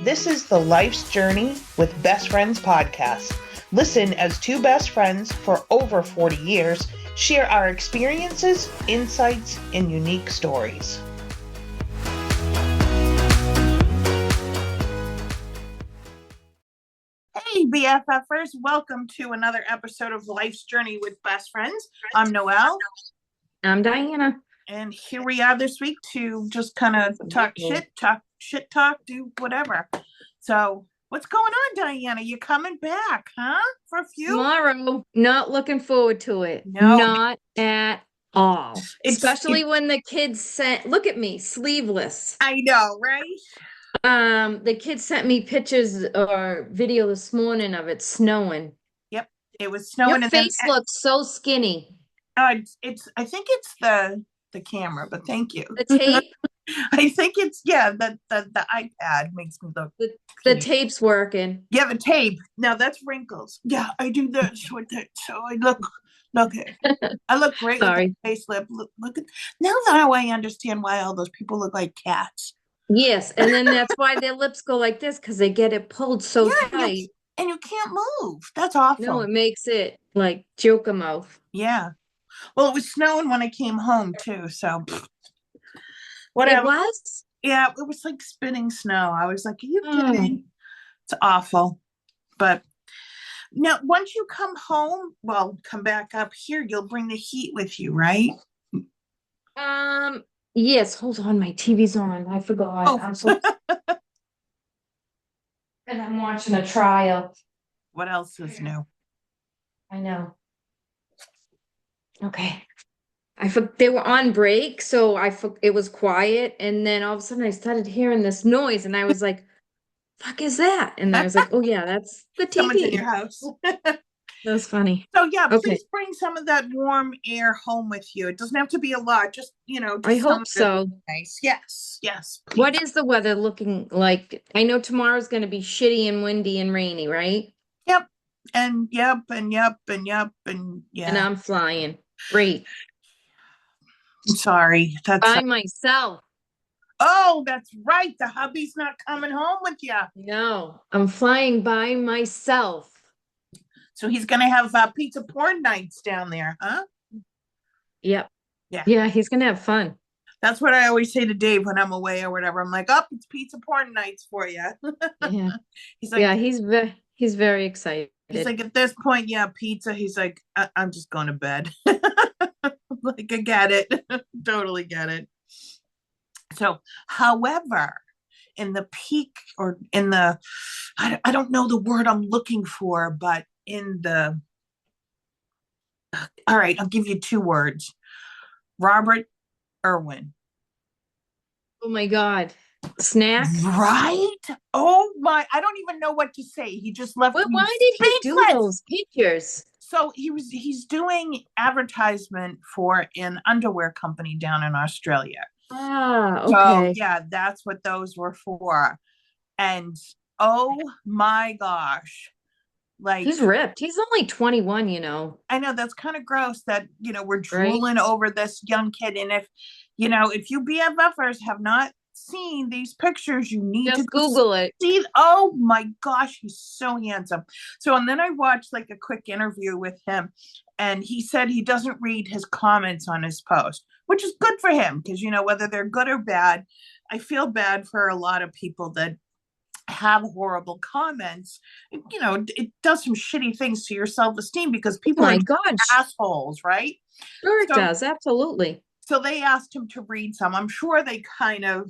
This is the Life's Journey with Best Friends podcast. Listen as two best friends for over 40 years share our experiences, insights, and unique stories. Hey, BFFers, welcome to another episode of Life's Journey with Best Friends. I'm Noelle. I'm Diana. And here we are this week to just kind of talk shit, do whatever. So what's going on, Diana? You coming back, huh? For a few? Tomorrow. Not looking forward to it. No. Not at all. Especially when the kids sent, look at me, sleeveless. I know, right? The kids sent me pictures or video this morning of it snowing. Yep, it was snowing. Your face looks so skinny. I think it's the camera, but thank you. The tape? I think it's the iPad makes me look. The tape's working. Yeah, the tape. Now that's wrinkles. Yeah, I do this with it, so I look I look great. Sorry. With the facelift. Look at now I understand why all those people look like cats. Yes, and then that's why their lips go like this, because they get it pulled so tight. And you can't move. That's awful. No, it makes it like Joker mouth. Yeah. Well, it was snowing when I came home too, so whatever. It was? Yeah, it was like spinning snow. I was like, are you kidding? It's awful. But now, once you come home, come back up here, you'll bring the heat with you, right? Yes, hold on, my TV's on. I forgot. Oh. And I'm watching a trial. What else is new? I know. Okay. They were on break, so it was quiet, and then all of a sudden I started hearing this noise, and I was like, "Fuck is that?" And I was like, "Oh yeah, that's the TV." Someone's in your house. That was funny. So yeah, please bring some of that warm air home with you. It doesn't have to be a lot, just I hope so. Nice. Yes. Please. What is the weather looking like? I know tomorrow's going to be shitty and windy and rainy, right? Yep. And yeah. And I'm flying. Great. I'm sorry. That's by myself. Oh, that's right. The hubby's not coming home with you. No, I'm flying by myself. So he's going to have pizza porn nights down there, huh? Yep. Yeah. Yeah, he's going to have fun. That's what I always say to Dave when I'm away or whatever. I'm like, oh, it's pizza porn nights for you. Yeah. He's like, yeah, he's very excited. He's like, at this point, yeah, pizza. He's like, I'm just going to bed. Like, I get it. Totally get it. So, however, in the peak or in the, I don't know the word I'm looking for, but all right, I'll give you two words. Robert Irwin. Oh my God. Snack? Right? Oh my, I don't even know what to say. He just left me why did he do those pictures? So he's doing advertisement for an underwear company down in Australia. Ah, okay. So yeah, that's what those were for. And oh my gosh. Like, he's ripped. He's only 21, you know. I know, that's kind of gross that, we're drooling over this young kid. And if you BFFers have not seen these pictures, you need just to Google it. See, oh my gosh, he's so handsome. So, and then I watched like a quick interview with him, and he said he doesn't read his comments on his post, which is good for him because, whether they're good or bad, I feel bad for a lot of people that have horrible comments. It does some shitty things to your self-esteem because people are assholes, right? Sure, it does. Absolutely. So they asked him to read some. I'm sure they kind of,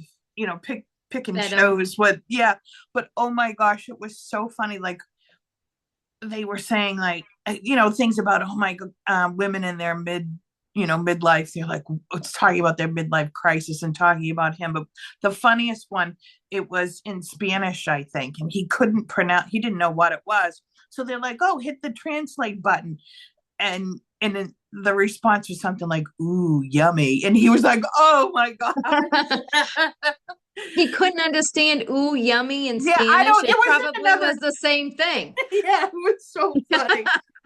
pick and chose what, but oh my gosh, it was so funny. Like, they were saying like, things about, oh my God, women in their midlife. They're like, it's talking about their midlife crisis and talking about him. But the funniest one, it was in Spanish, I think, and he couldn't pronounce, he didn't know what it was. So they're like, oh, hit the translate button. And the response was something like, ooh, yummy. And he was like, oh my God. He couldn't understand ooh, yummy in Spanish. It probably was the same thing. Yeah, it was so funny.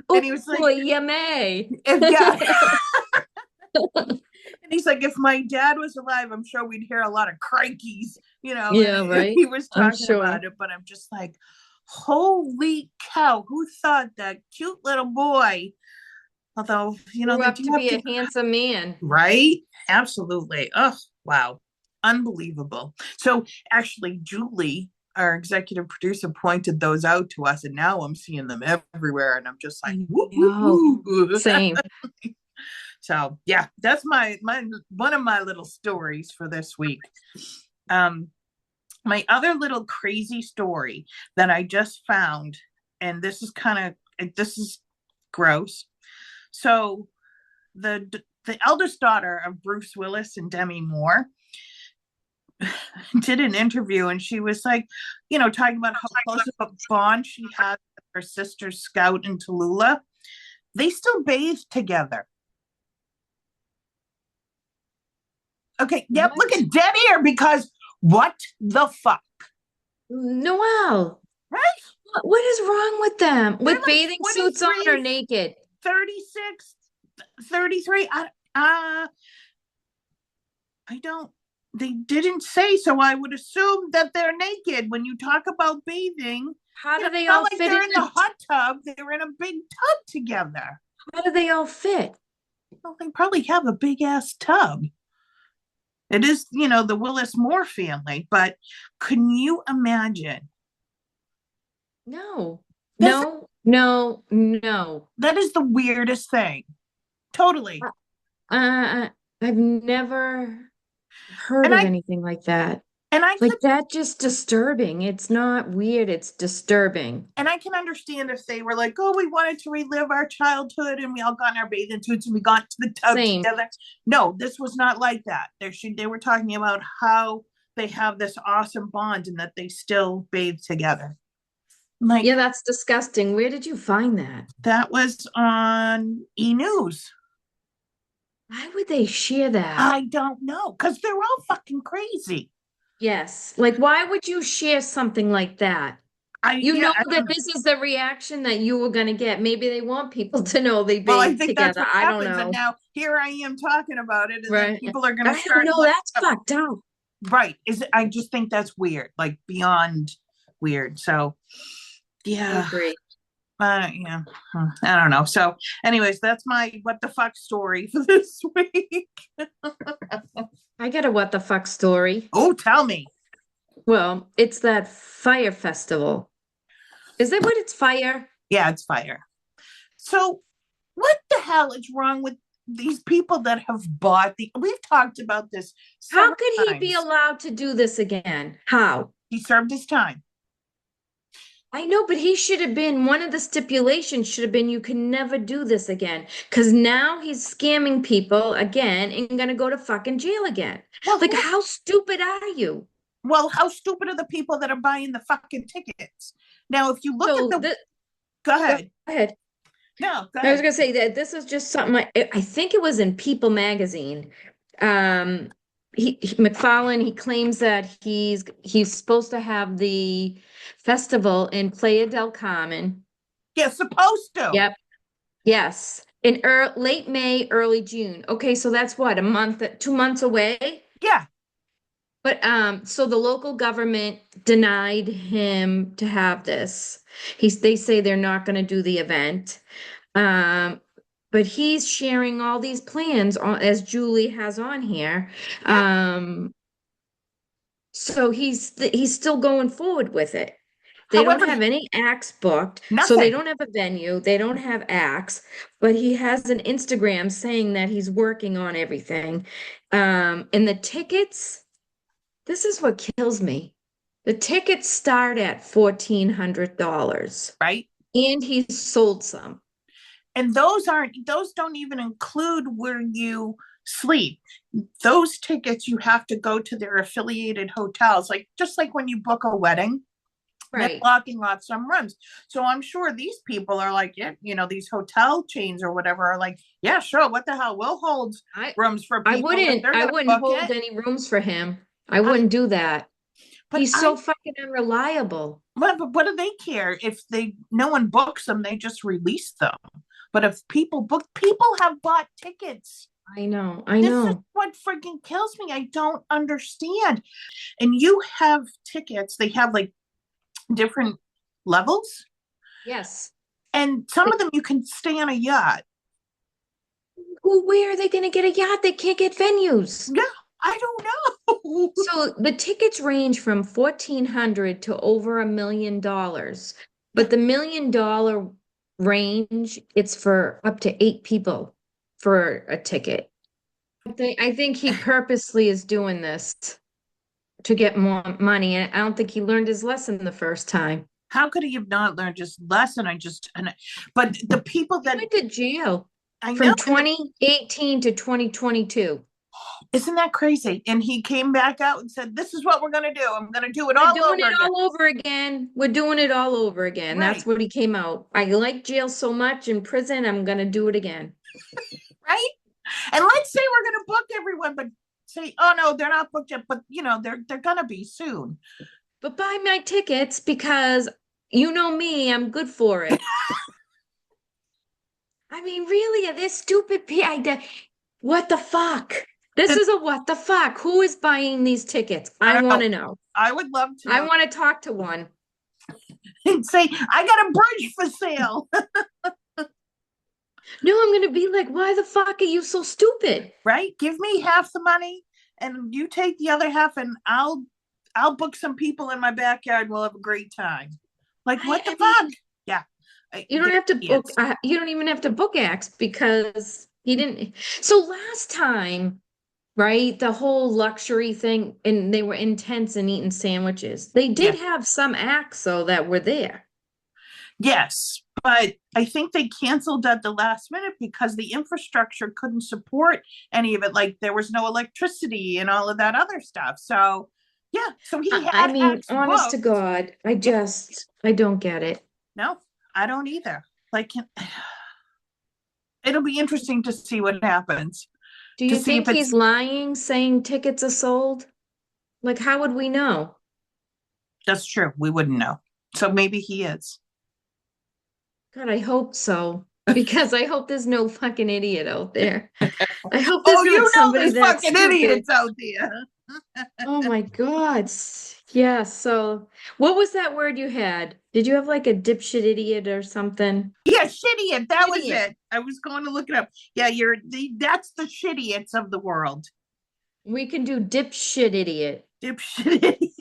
And he was like, yummy. Yeah. And he's like, if my dad was alive, I'm sure we'd hear a lot of crikeys, Yeah, if right. he was I'm talking sure. about it. But I'm just like, holy cow, who thought that cute little boy? Although, Grew they up do to have be to, a handsome man. right? Absolutely. Oh, wow. Unbelievable. So actually, Julie, our executive producer, pointed those out to us, and now I'm seeing them everywhere, and I'm just like, I woo, know. woo, woo. Same. So yeah, that's my one of my little stories for this week. Um, my other little crazy story that I just found, and this is gross. So the eldest daughter of Bruce Willis and Demi Moore did an interview, and she was like, talking about how close of a bond she had with her sister Scout in Tallulah. They still bathe together. Okay, yep, What? look at dead air, because what the fuck? Noelle, Right? what is wrong with them? They're With like bathing suits on or 23, naked? 36, 33. I don't, they didn't say, so I would assume that they're naked. When you talk about bathing, How do it's they not all like fit in they're in the hot tub, they're in a big tub together. how do they all fit? Well, they probably have a big ass tub. It is, the Willis Moore family, but can you imagine? No, That's no, no, no. that is the weirdest thing. Totally. Uh, I've never heard And of I anything like that. and I Like could that, just disturbing. It's not weird, it's disturbing. and I can understand if they were like, oh, we wanted to relive our childhood and we all got in our bathing suits and we got to the tub Same. together. No, this was not like that. They were talking about how they have this awesome bond and that they still bathe together. Like, Yeah, that's disgusting. Where did you find that? that was on E News. Why would they share that? I don't know, because they're all fucking crazy. Yes. Like, why would you share something like that? You Yeah, know I that don't know. this is the reaction that you were going to get. Maybe they want people to know they Well, I bathe think that's together. what I don't happens. And know. now here I am talking about it, and then Right. people are going to I don't start know. like, That's fucked up. right. I just think that's weird, like beyond weird. So, I yeah. agree. Yeah, I don't know. So, anyways, that's my what the fuck story for this week. I got a what the fuck story. Oh, tell me. Well, it's that fire festival. Is that what it's fire? Yeah, it's fire. So, what the hell is wrong with these people that have bought the? We've talked about this How several could he be times. allowed to do this again? How? He served his time. I know, but he should have been one of the stipulations should have been you can never do this again. Because now he's scamming people again and gonna go to fucking jail again. Well, Like, how stupid are you? how stupid are the people that are buying the fucking tickets? Now, if you look at So the, go go ahead. ahead. No, go I was ahead. gonna say that this is just something I think it was in People magazine. Um, McFarlane, he claims that he's supposed to have the festival in Playa del Carmen. You're supposed to. Yep. Yes. In late May, early June. Okay, so that's what, a month, 2 months away? Yeah. But so the local government denied him to have this. They say they're not going to do the event. Um, but he's sharing all these plans as Julie has on here. Yeah. So he's still going forward with it. They don't However, have any acts booked, so they nothing. don't have a venue, they don't have acts, but he has an Instagram saying that he's working on everything. And the tickets, this is what kills me. The tickets start at $1,400, Right. and he's sold some. And those don't even include where you sleep. Those tickets, you have to go to their affiliated hotels, like just like when you book a wedding. They're Right. blocking off some rooms. So I'm sure these people are like, yeah, these hotel chains or whatever are like, yeah, sure, what the hell, we'll hold I rooms for I people if they're I gonna wouldn't book hold it. any rooms for him. I I, wouldn't do that. but He's so fucking unreliable. but what do they care if no one books them? They just release them. But if people have bought tickets I know, I This is know. what freaking kills me. I don't understand. And you have tickets, they have like different levels, Yes. and some of them you can stay on a yacht. Where are they going to get a yacht? They can't get venues. Yeah, I don't know. So the tickets range from 1,400 to over $1 million. Yeah, But the $1 million range, it's for up to 8 people for a ticket. I think he purposely is doing this to get more money, and I don't think he learned his lesson the first time. how could he have not learned his lesson? But the people He that went to jail I know, from 2018 to 2022. isn't that crazy? And he came back out and said, "This is what we're gonna do. I'm gonna do it We're all doing over it again." all over again. We're doing it all over again. That's Right, what he came out. I like jail so much in prison, I'm gonna do it again. right. And let's say we're gonna book everyone, but say, "Oh no, they're not booked yet," but they're gonna be soon. But buy my tickets because you know me, I'm good for it. I mean, really, this stupid idea. What the fuck? This is a what the fuck? Who is buying these tickets? I I don't want know. to know. I would love to I know. want to talk to one. And say, "I got a bridge for sale." No, I'm gonna be like, why the fuck are you so stupid? Right? Give me half the money, and you take the other half, and I'll book some people in my backyard. We'll have a great time. Like, what the I fuck? mean, Yeah, you don't they're have to book, idiots. you don't even have to book acts because he didn't. So last time, right, the whole luxury thing, and they were intense and eating sandwiches. They did Yeah. have some acts though that were there. Yes, but I think they canceled at the last minute because the infrastructure couldn't support any of it. Like there was no electricity and all of that other stuff. So yeah, so he I had mean, acts honest to booked. God, Yeah, I don't get it. no, I don't either. Like it'll be interesting to see what happens. Do To you see if think it's he's lying, saying tickets are sold? Like, how would we know? that's true. We wouldn't know. So maybe he is. God, I hope so. Because I hope there's no fucking idiot out there. I hope Oh, there's not you know somebody there's that fucking stupid. idiots out there. Oh my God. Yeah, so what was that word you had? Did you have like a dipshit idiot or something? Yeah, shittiot. That was Idiot. it. I was going to look it up. Yeah, that's the shittiets of the world. We can do dipshit idiot. Dipshit idiot.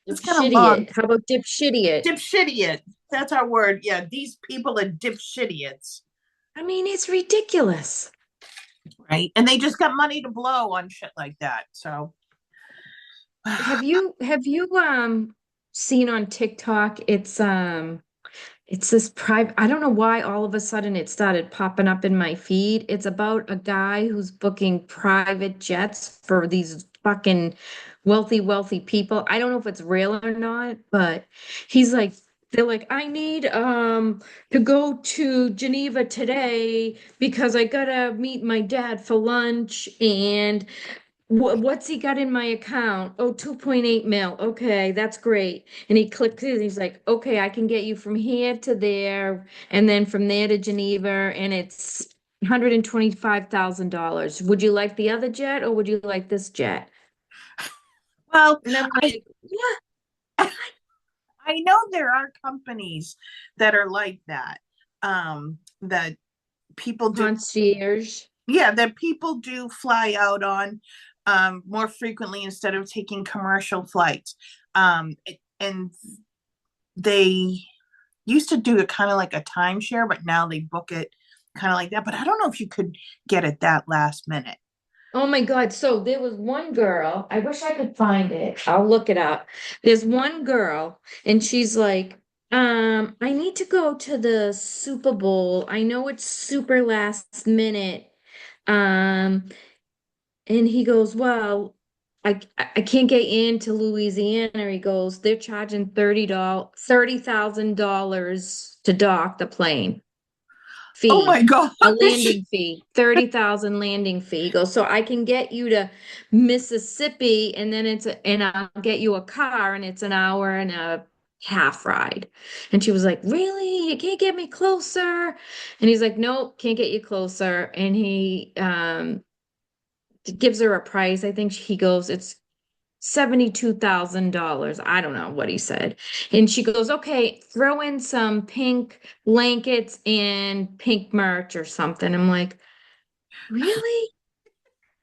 It's kind of long. Dipshitiot. How about dipshitiot? Dipshitiot. That's our word. Yeah, these people are dipshitiots, I mean, it's ridiculous. right? And they just got money to blow on shit like that. So Have you seen on TikTok? It's this private, I don't know why all of a sudden it started popping up in my feed. It's about a guy who's booking private jets for these fucking wealthy people. I don't know if it's real or not, but he's like, they're like, I need to go to Geneva today because I gotta meet my dad for lunch and what's he got in my account? Oh, 2.8 mil. Okay, that's great. And he clicks it and he's like, okay, I can get you from here to there and then from there to Geneva and it's $125,000. Would you like the other jet or would you like this jet? well, And I'm I like, yeah, I know there are companies that are like that. That people do concierge. yeah, that people do fly out on more frequently instead of taking commercial flights. And they used to do it kind of like a timeshare, but now they book it kind of like that. But I don't know if you could get it that last minute. Oh my God. So there was one girl, I wish I could find it. I'll look it up. There's one girl, and she's like, I need to go to the Super Bowl. I know it's super last minute. Um, and he goes, well, I can't get into Louisiana. He goes, they're charging $30,000 to dock the plane Oh my fee, gosh. a landing fee, 30,000 landing fee. He goes, so I can get you to Mississippi and then and I'll get you a car and it's an hour and half ride. And she was like, really? You can't get me closer? And he's like, nope, can't get you closer. And he gives her a price. I think he goes, it's $72,000. I don't know what he said. And she goes, okay, throw in some pink blankets and pink merch or something. I'm like, really?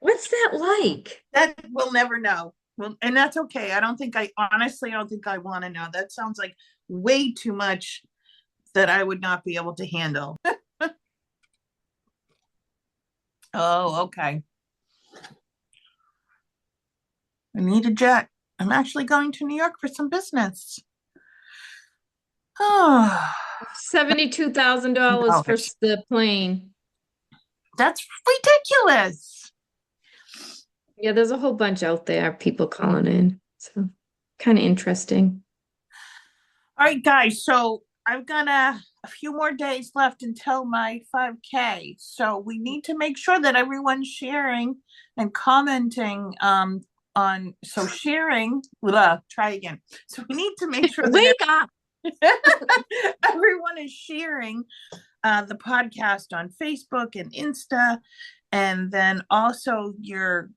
What's that like? That we'll never know. Well, and that's okay. I don't think I want to know. That sounds like way too much that I would not be able to handle. Oh, okay. I need a jet. I'm actually going to New York for some business. Oh, $72,000 for gosh. the plane. That's ridiculous. Yeah, there's a whole bunch out there, people calling in. So kind of interesting. All right, guys. So I've got a few more days left until my 5K. So we need to make sure that everyone's sharing and commenting on so sharing try again. So we need to make sure that Wake up. everyone is sharing the podcast on Facebook and Insta, and then also you're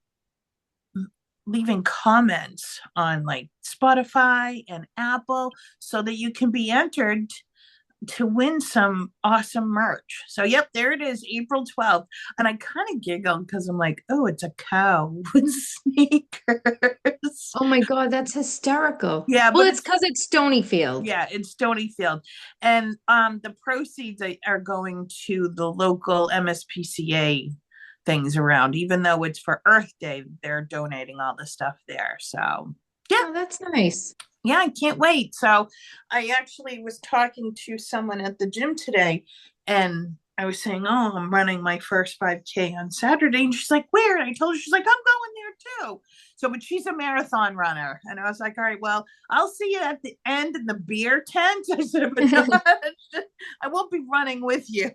leaving comments on like Spotify and Apple so that you can be entered to win some awesome merch. So, yep, there it is, April 12th. And I kind of giggled because I'm like, oh, it's a cow with sneakers. Oh my God, that's hysterical. Yeah, Well, but it's because it's Stonyfield. yeah, it's Stonyfield. And the proceeds are going to the local MSPCA things around, even though it's for Earth Day, they're donating all the stuff there. So, yeah. Oh, that's nice. Yeah, I can't wait. So I actually was talking to someone at the gym today and I was saying, oh, I'm running my first 5K on Saturday. And she's like, where? And I told her, she's like, I'm going there too. So, but she's a marathon runner. And I was like, all right, well, I'll see you at the end in the beer tent. I said, but no, I won't be running with you.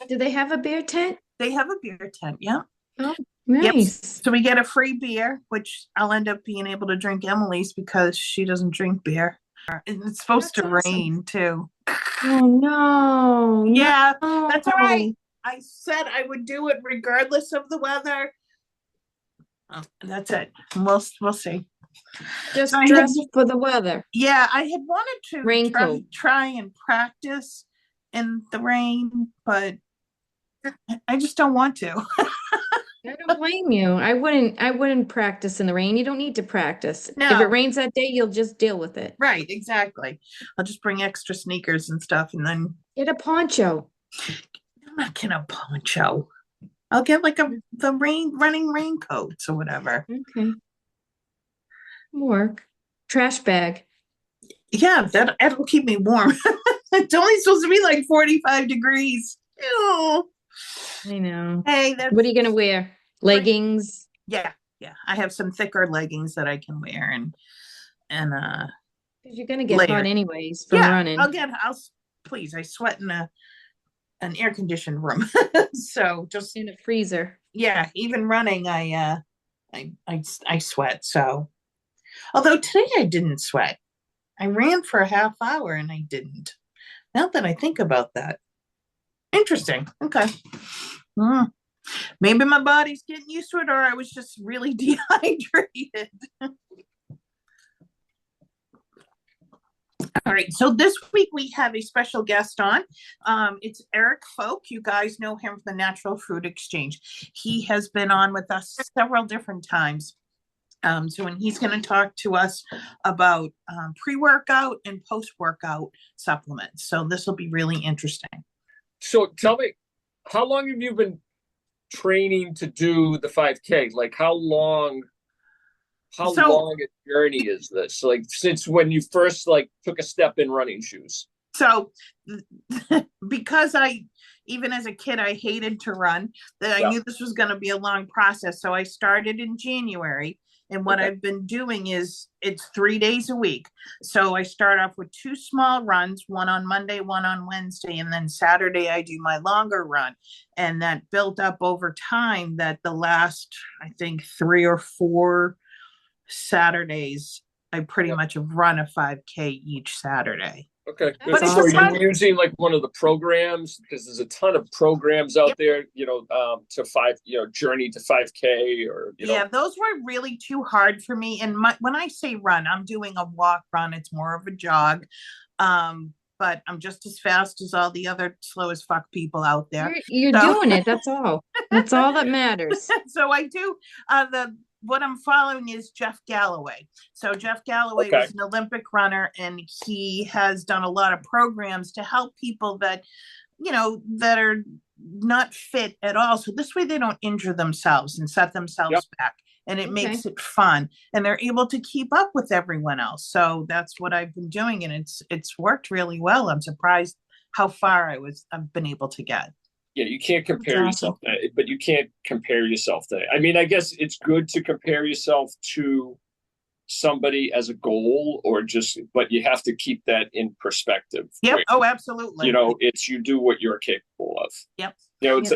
Do they have a beer tent? They have a beer tent. Yeah. Oh, Yep. nice. So we get a free beer, which I'll end up being able to drink Emily's because she doesn't drink beer. And it's supposed That's to awesome. rain too. Oh no, Yeah, no. that's all right. I said I would do it regardless of the weather. Oh, that's it. We'll see. Just So dress for the weather. yeah, I had wanted to Raincoat. try and practice in the rain, but I just don't want to. I don't blame you. I wouldn't practice in the rain. You don't need to practice. If it No, rains that day, you'll just deal with it. right, exactly. I'll just bring extra sneakers and stuff, and then Get a poncho. I'm not getting a poncho. I'll get like the running raincoats or whatever. Okay. Work. Trash bag. Yeah, that'll keep me warm. It's only supposed to be like 45 degrees. Ew. I know. Hey, that's What are you gonna wear? Leggings? yeah, yeah. I have some thicker leggings that I can wear and 'Cause you're gonna get hot layered. anyways from Yeah, running. I'll please. I sweat in an air conditioned room, so just In a freezer. yeah. Even running, I sweat. So although today I didn't sweat, I ran for a half hour and I didn't. Now that I think about that, interesting. Okay. Mm. Maybe my body's getting used to it, or I was just really dehydrated. All right, so this week we have a special guest on. It's Eric Fowke. You guys know him from the Natural Food Exchange. He has been on with us several different times. And he's going to talk to us about pre-workout and post-workout supplements. So this will be really interesting. So tell me, how long have you been training to do the 5K? Like how long a journey is this? Like since when you first like took a step in running shoes? So because even as a kid, I hated to run, that I knew this was going to be a long process. So I started in January. And what I've been doing is it's 3 days a week. So I start off with 2 small runs, one on Monday, one on Wednesday, and then Saturday I do my longer run. And that built up over time that the last, I think, 3 or 4 Saturdays, I pretty much have run a 5K each Saturday. Okay, good. But it's So a you're run. using like one of the programs, because there's a ton of programs out Yep. there, to Journey to 5K, or Yeah, those were really too hard for me. And when I say run, I'm doing a walk run. It's more of a jog. But I'm just as fast as all the other slow as fuck people out there. You're doing it. That's all. That's all that matters. So I do what I'm following is Jeff Galloway. So Jeff Galloway Okay. was an Olympic runner, and he has done a lot of programs to help people that, that are not fit at all. So this way they don't injure themselves and set themselves back. And it makes it fun, and they're able to keep up with everyone else. So that's what I've been doing, and it's worked really well. I'm surprised how far I've been able to get. Yeah, you can't compare yourself, but you can't compare yourself to. I mean, I guess it's good to compare yourself to somebody as a goal, but you have to keep that in perspective. Yep. Oh, absolutely. You do what you're capable of. Yep.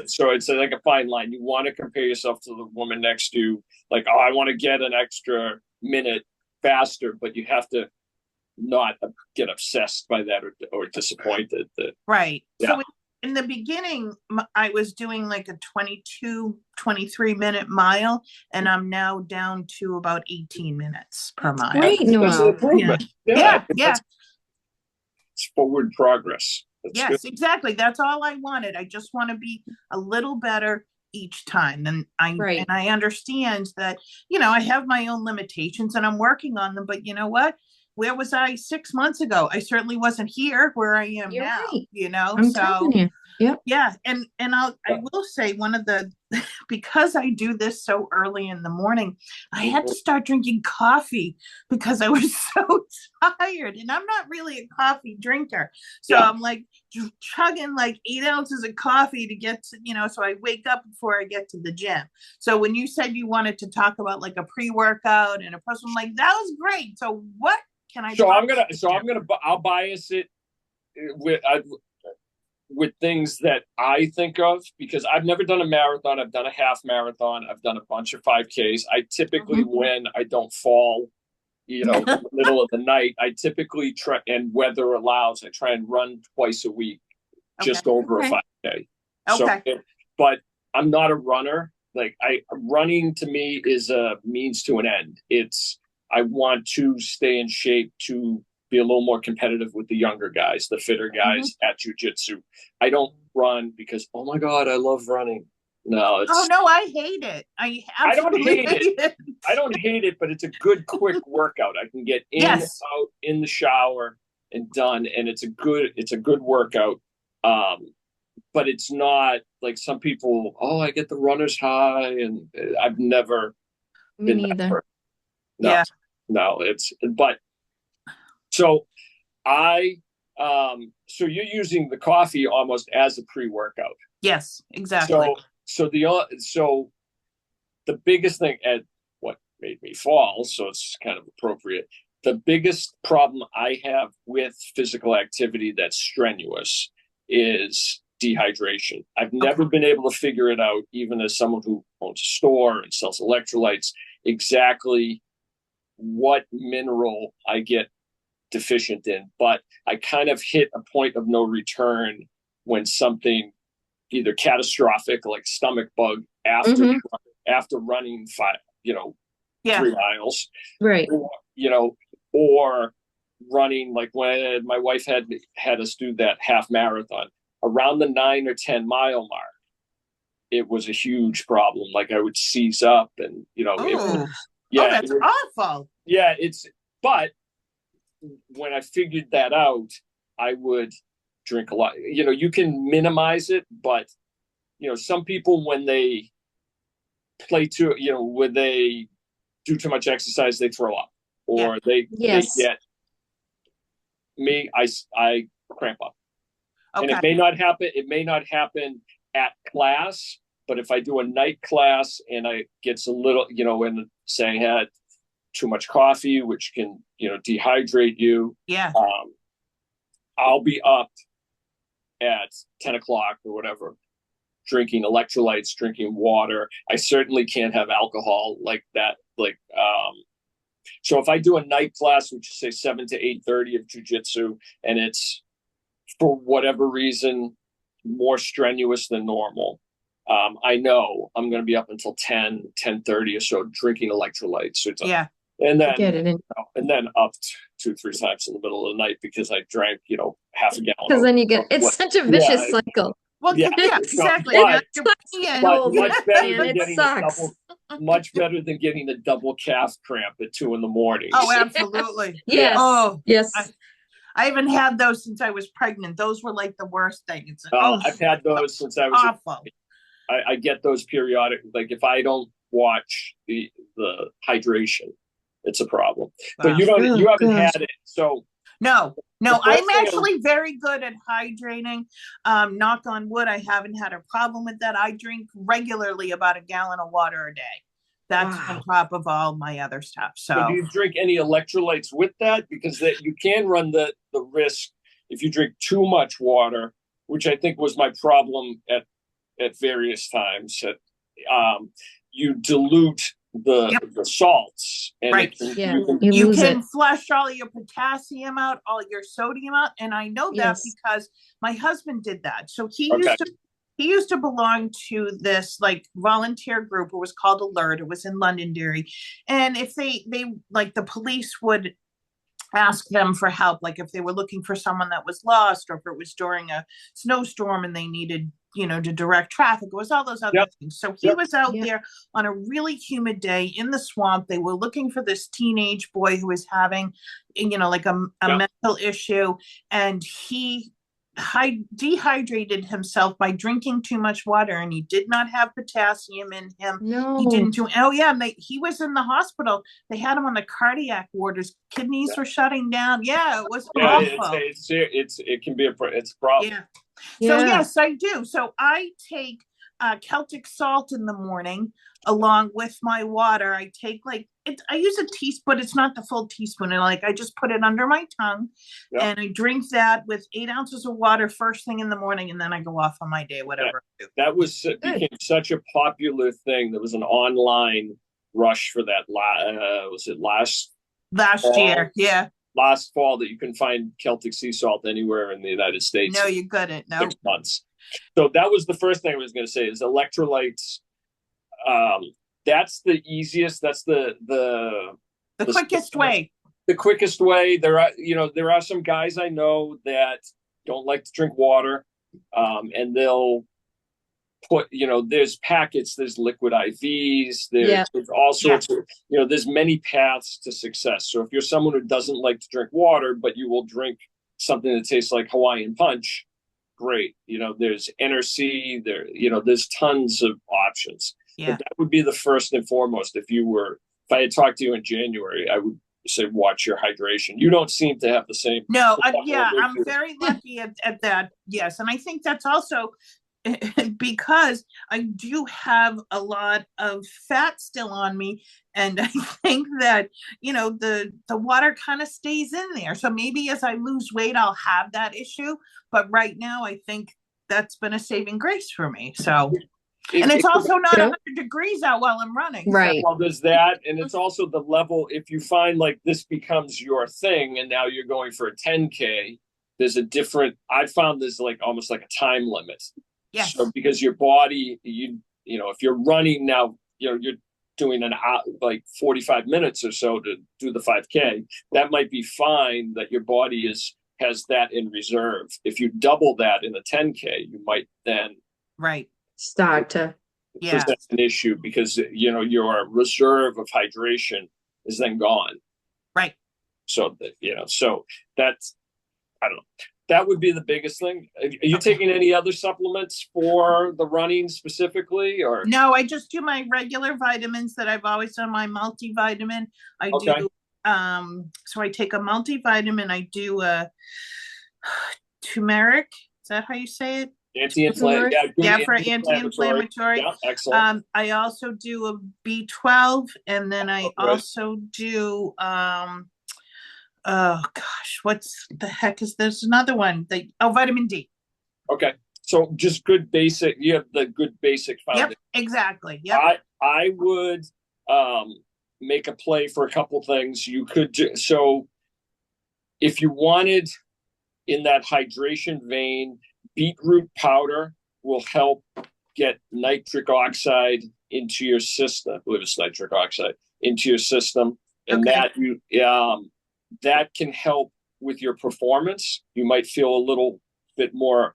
So it's like a fine line. You want to compare yourself to the woman next to you, like, oh, I want to get an extra minute faster, but you have to not get obsessed by that or disappointed. Right. Yeah. So in the beginning, I was doing like a 22, 23-minute mile, and I'm now down to about 18 minutes per mile. Great, Noelle. That's an improvement. Yeah. It's forward progress. Yes, exactly. That's all I wanted. I just want to be a little better each time. And I understand that, I have my own limitations and I'm working on them, but you know what? Where was I 6 months ago? I certainly wasn't here where I am now, right. I'm telling you. Yep. Yeah. And I will say because I do this so early in the morning, I had to start drinking coffee because I was so tired, and I'm not really a coffee drinker. So I'm like chugging like 8 ounces of coffee to get to, so I wake up before I get to the gym. So when you said you wanted to talk about like a pre-workout and a person, I'm like, that was great. So what can I I'll bias it with things that I think of, because I've never done a marathon. I've done a half marathon. I've done a bunch of 5Ks. I typically, when I don't fall, in the middle of the night, I typically try, and weather allows, I try and run twice a week, just over a 5K. Okay. So, but I'm not a runner. Like running to me is a means to an end. I want to stay in shape to be a little more competitive with the younger guys, the fitter guys at jiu-jitsu. I don't run because, oh my God, I love running. No. I hate it. I don't hate it. I don't hate it, but it's a good, quick workout. I can get in, out, in the shower and done. And it's a good workout. But it's not like some people, I get the runner's high, and I've never been that person. No, so so you're using the coffee almost as a pre-workout. Yes, exactly. So the biggest thing, and what made me fall, so it's kind of appropriate. The biggest problem I have with physical activity that's strenuous is dehydration. I've never been able to figure it out, even as someone who owns a store and sells electrolytes, exactly what mineral I get deficient in, but I kind of hit a point of no return when something either catastrophic, like stomach bug after running 3 miles, right? Or running, like when my wife had us do that half marathon around the 9 or 10 mile mark. It was a huge problem. Like I would seize up, and that's awful. Yeah, but when I figured that out, I would drink a lot. You can minimize it, but some people, when they when they do too much exercise, they throw up, or they get me. I cramp up, and it may not happen. It may not happen at class, but if I do a night class and I gets a little, and say I had too much coffee, which can, dehydrate you. Yeah. I'll be up at 10 o'clock or whatever, drinking electrolytes, drinking water. I certainly can't have alcohol like that. Like, So if I do a night class, which is say 7 to 8:30 of jujitsu, and it's for whatever reason more strenuous than normal, I know I'm going to be up until 10:30 or so drinking electrolytes. So Yeah. and then Get it in. and then up 2-3 times in the middle of the night because I drank, half a gallon. Because then you get, it's such a vicious cycle. Well, Yeah, yeah, it's not- exactly. but- Yeah. But much better Man, than it getting sucks. much better than getting a double calf cramp at 2 in the morning. Oh, absolutely. Yes. Oh, Yes. I haven't had those since I was pregnant. Those were like the worst thing. It's I've had those since I was awful. I get those periodic. Like if I don't watch the hydration, it's a problem. But you haven't had it, so No, The first I'm thing actually very good at hydrating. Knock on wood, I haven't had a problem with that. I drink regularly about a gallon of water a day. That's on top of all my other stuff. So do you drink any electrolytes with that? Because you can run the risk if you drink too much water, which I think was my problem at various times. You dilute the salts, and Right. You can flush all your potassium out, all your sodium out, and I know that because my husband did that. So he used to belong to this like volunteer group. It was called Alert. It was in Londonderry, and if they like the police would ask them for help, like if they were looking for someone that was lost, or if it was during a snowstorm and they needed to direct traffic. It was all those other things. So he was out there on a really humid day in the swamp. They were looking for this teenage boy who was having, like a mental issue. And he dehydrated himself by drinking too much water, and he did not have potassium in him. No. He didn't do, he was in the hospital. They had him on the cardiac ward. His kidneys were shutting down. Yeah, it was awful. It can be it's a problem. Yeah. So yes, I do. So I take Celtic salt in the morning along with my water. I take I use a teaspoon, but it's not the full teaspoon. And I just put it under my tongue and I drink that with 8 ounces of water first thing in the morning. And then I go off on my day, whatever. That became such a popular thing. There was an online rush for that. Was it last year? Yeah. Last fall that you can find Celtic sea salt anywhere in the United States. No, you couldn't. No. 6 months. So that was the first thing I was going to say is electrolytes. That's the easiest. That's the quickest way. The quickest way. There are some guys I know that don't like to drink water, and they'll put, there's packets, there's liquid IVs, there's all sorts of, there's many paths to success. So if you're someone who doesn't like to drink water, but you will drink something that tastes like Hawaiian punch, great. There's NRC, there's tons of options. Yeah. But that would be the first and foremost. If I had talked to you in January, I would say, watch your hydration. You don't seem to have the same. No, I'm very lucky at that. Yes. And I think that's also because I do have a lot of fat still on me, and I think that the water kind of stays in there. So maybe as I lose weight, I'll have that issue. But right now, I think that's been a saving grace for me. So, and it's also not 100 degrees out while I'm running. Right. So. Well, there's that, and it's also the level. If you find like this becomes your thing, and now you're going for a 10K, there's a different. I found there's almost like a time limit. Yes. So because your body, if you're running now, you're doing 45 minutes or so to do the 5K, that might be fine that your body has that in reserve. If you double that in a 10K, you might then start to present an issue because your reserve of hydration is then gone. Right. So so that's, I don't know. That would be the biggest thing. Are you taking any other supplements for the running specifically, or? No, I just do my regular vitamins that I've always done. My multivitamin. I do. So I take a multivitamin. I do a turmeric. Is that how you say it? Anti-inflammatory. For anti-inflammatory. Yeah, excellent. I also do a B12, and then I also do oh gosh, what's the heck is there's another one? Vitamin D. Okay. So just good basic, you have the good basic foundation. Yep, exactly. Yep. I would make a play for a couple things. You could so if you wanted in that hydration vein, beetroot powder will help get nitric oxide into your system. I believe it's nitric oxide into your system, and that that can help with your performance. You might feel a little bit more.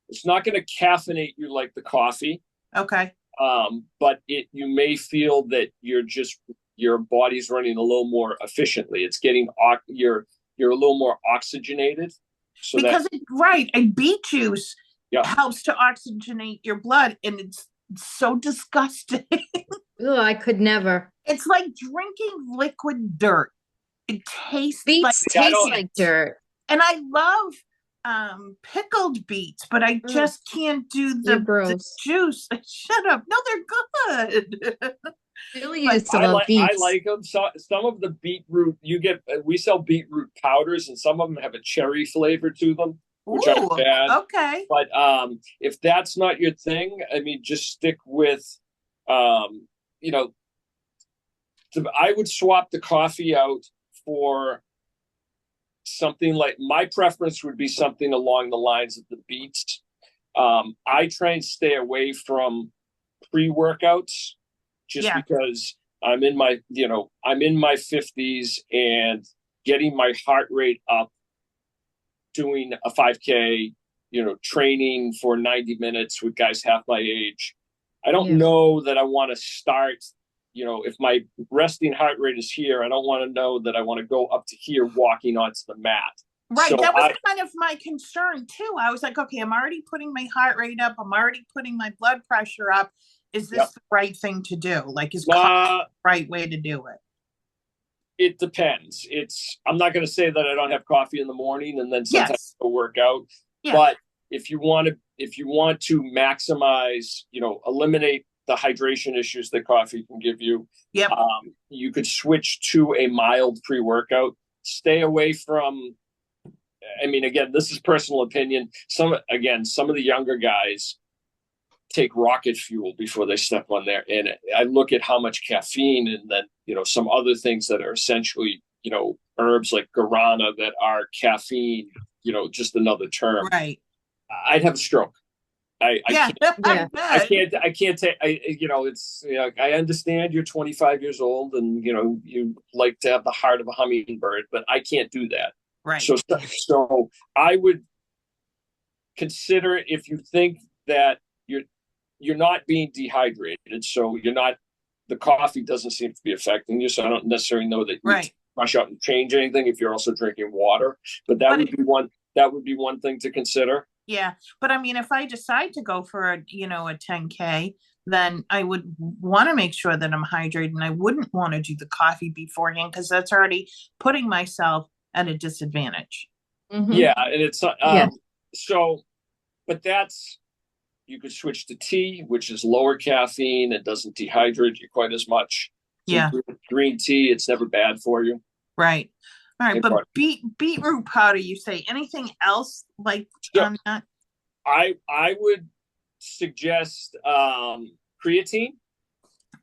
It's not going to caffeinate you like the coffee. Okay. But you may feel that your body's running a little more efficiently. It's getting you're a little more oxygenated. So because and beet juice helps to oxygenate your blood, and it's so disgusting. Oh, I could never. It's like drinking liquid dirt. It tastes like dirt. And I love pickled beets, but I just can't do the juice. Shut up. No, they're good. Really used to love beets. I like them. So, some of the beetroot we sell beetroot powders, and some of them have a cherry flavor to them, which are bad. Okay. But if that's not your thing, I mean, just stick with, I would swap the coffee out for something like, my preference would be something along the lines of the beets. I try and stay away from pre-workouts just because I'm in my 50s, and getting my heart rate up doing a 5K, training for 90 minutes with guys half my age. I don't know that I want to start, if my resting heart rate is here, I don't want to know that I want to go up to here walking onto the mat. Right. So that was kind of my concern too. I was like, okay, I'm already putting my heart rate up. I'm already putting my blood pressure up. Is this the right thing to do? Like, is coffee the right way to do it? It depends. I'm not going to say that I don't have coffee in the morning and then sometimes go work out. Yes. But if you want to maximize, eliminate the hydration issues that coffee can give you, you could switch to a mild pre-workout. Stay away from, again, this is personal opinion. Some of the younger guys take rocket fuel before they step on there. And I look at how much caffeine, and then, some other things that are essentially, herbs like guarana that are caffeine, just another term. Right. I'd have a stroke. I understand you're 25 years old and, you like to have the heart of a hummingbird, but I can't do that. Right. So I would consider, if you think that you're not being dehydrated, so the coffee doesn't seem to be affecting you. So I don't necessarily know that you rush out and change anything if you're also drinking water, but that would be one thing to consider. Yeah. But if I decide to go for a 10K, then I would want to make sure that I'm hydrated, and I wouldn't want to do the coffee beforehand, because that's already putting myself at a disadvantage. Mm-hmm. Yeah. And it's, but you could switch to tea, which is lower caffeine and doesn't dehydrate you quite as much. Yeah. Green tea, it's never bad for you. Right. All right. But beetroot powder, you say. Anything else like on that? I would suggest creatine.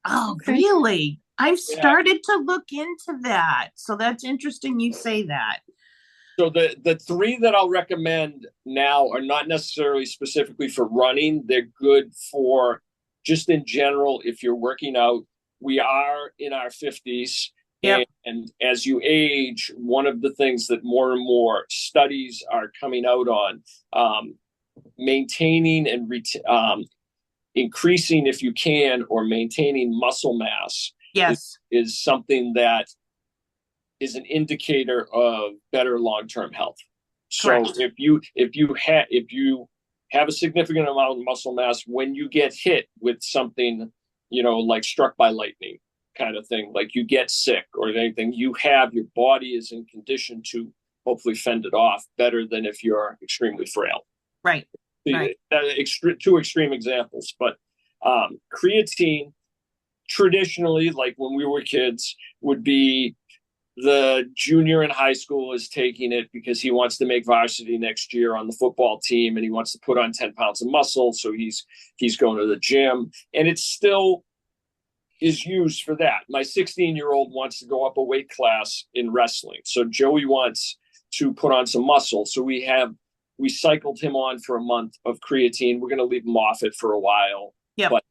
Oh, really? I've started to look into that. So that's interesting you say that. So the three that I'll recommend now are not necessarily specifically for running. They're good for just in general if you're working out. We are in our 50s. Yep. And as you age, one of the things that more and more studies are coming out on, maintaining and increasing, if you can, or maintaining muscle mass is something that is an indicator of better long-term health. Correct. So if you have a significant amount of muscle mass, when you get hit with something, like struck by lightning kind of thing, like you get sick or anything, your body is in condition to hopefully fend it off better than if you're extremely frail. Right. Two extreme examples, but creatine traditionally, like when we were kids, would be the junior in high school is taking it because he wants to make varsity next year on the football team, and he wants to put on 10 pounds of muscle. So he's going to the gym, and it's still, is used for that. My 16-year-old wants to go up a weight class in wrestling. So Joey wants to put on some muscle. So we cycled him on for a month of creatine. We're going to leave him off it for a while. Yeah. But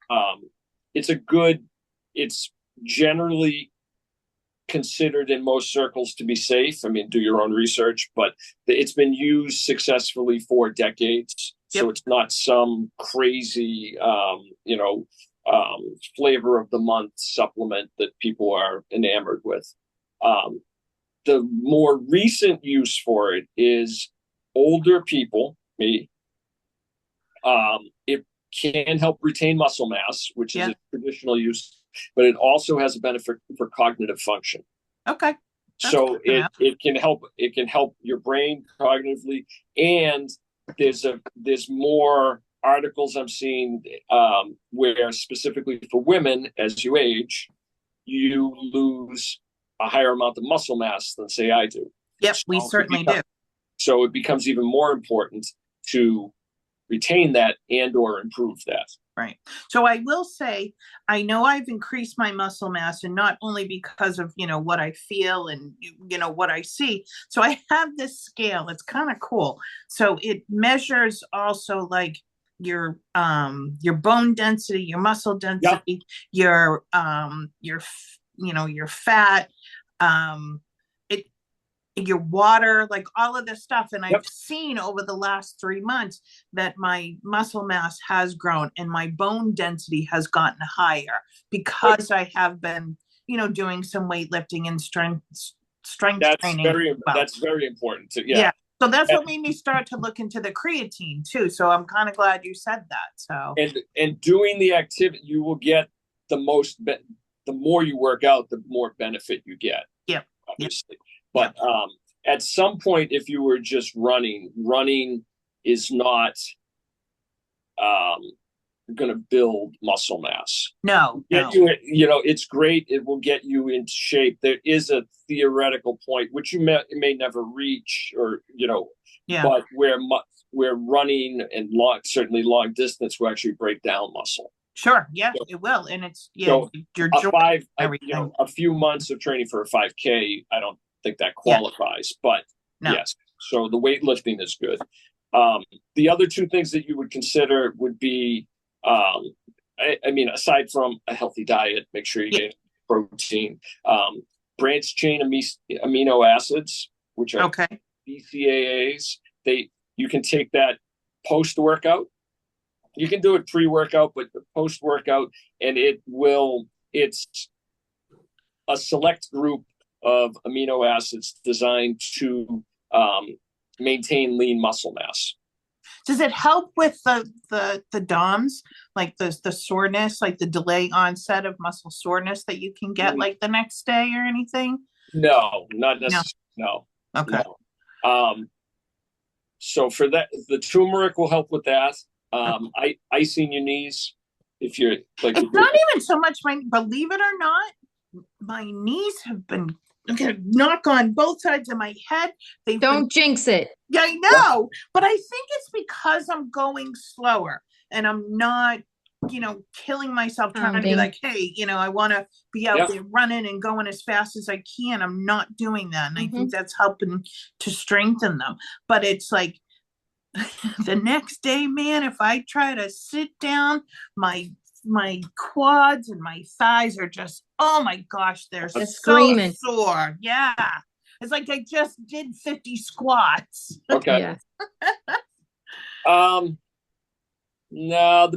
it's generally considered in most circles to be safe. I mean, do your own research, but it's been used successfully for decades. So it's not some crazy, flavor of the month supplement that people are enamored with. The more recent use for it is older people, me. It can help retain muscle mass, which is a traditional use, but it also has a benefit for cognitive function. Okay. So it can help your brain cognitively, and there's more articles I'm seeing where specifically for women, as you age, you lose a higher amount of muscle mass than say I do. Yep, we certainly do. So it becomes even more important to retain that and or improve that. Right. So I will say, I know I've increased my muscle mass, and not only because of, what I feel and, what I see. So I have this scale. It's kind of cool. So it measures also like your bone density, your muscle density, your fat, your water, like all of this stuff. And I've seen over the last 3 months that my muscle mass has grown and my bone density has gotten higher because I have been, doing some weightlifting and strength training. That's very important too. Yeah. So that's what made me start to look into the creatine too. So I'm kind of glad you said that. So and doing the activity, you will get the more you work out, the more benefit you get. Yeah. Obviously. But at some point, if you were just running is not going to build muscle mass. No. It's great. It will get you in shape. There is a theoretical point, which you may never reach, or, but where running and certainly long distance will actually break down muscle. Sure. Yeah, so, it will. And it's, so your a few months of training for a 5K, I don't think that qualifies, but yes. So the weightlifting is good. The other two things that you would consider would be, aside from a healthy diet, make sure you get protein, branched chain amino acids, which are BCAAs. You can take that post-workout. You can do it pre-workout, but post-workout, and it's a select group of amino acids designed to maintain lean muscle mass. Does it help with the DOMS, like the soreness, like the delay onset of muscle soreness that you can get like the next day or anything? No, not necessarily. No. Okay. No. So for that, the turmeric will help with that. Icing your knees, if you're like. It's not even so much believe it or not, my knees have been knock on both sides of my head. Don't jinx it. Yeah, I know, but I think it's because I'm going slower and I'm not, killing myself trying to be like, hey, I want to be out there running and going as fast as I can. I'm not doing that, and I think that's helping to strengthen them. But it's like the next day, man, if I try to sit down, my quads and my thighs are just, oh my gosh, they're so sore. Yeah. It's like I just did 50 squats. Okay. Yeah. No,